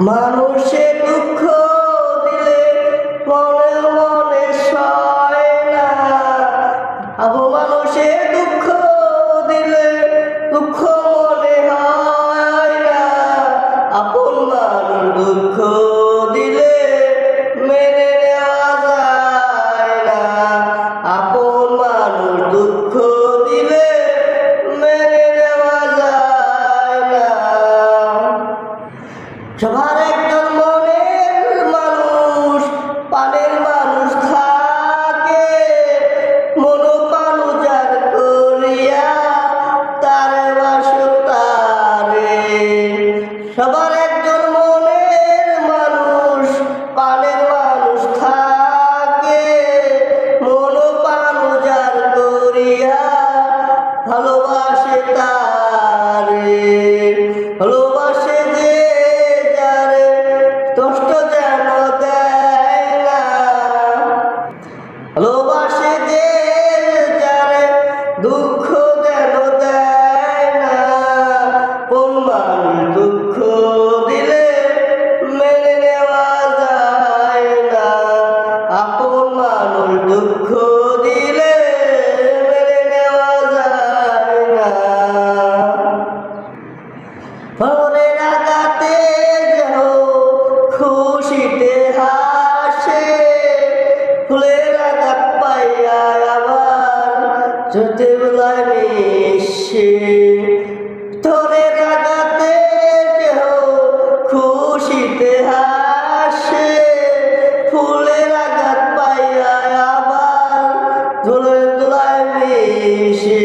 মানুষে দুঃখ দিলে মনে মনে সয় না, আবু মানুষে দুঃখ দিলে দুঃখ মনে হয় না, আপন মানুষ দুঃখ দিলে মেনে নেওয়া যায় না, আপন মানুষ দুঃখ দিলে মেনে নেওয়া যায় না। সবার একজন মনের মানুষ, পানের মানুষ থাকে, মনোপান উজাড় করিয়া তারে বাসতারে। সবার একজন মনের মানুষ, পানের মানুষ থাকে, মনোপান উজাড় করিয়া ভালোবাসে তারে। ভালোবাসে যে যারে কষ্ট যেন দেয় না, ভালোবাসে যে যারে দুঃখ যেন দেয় না, কোন মানুষ দুঃখ দিলে মেনে নেওয়া যায় না, আপন মানুষ দুঃখ দিলে মেনে নেওয়া যায় না। ভোরের আঘাতে যেহ খুশিতে হাসে, ফুলের আঘাত পাইয়া আবার ছোটে বেলায় মিশে। ভোরের আঘাতে যেহ খুশিতে হাসে, ফুলের আঘাত পাইয়া আবার ধুলোয় ধুলায় মিশে।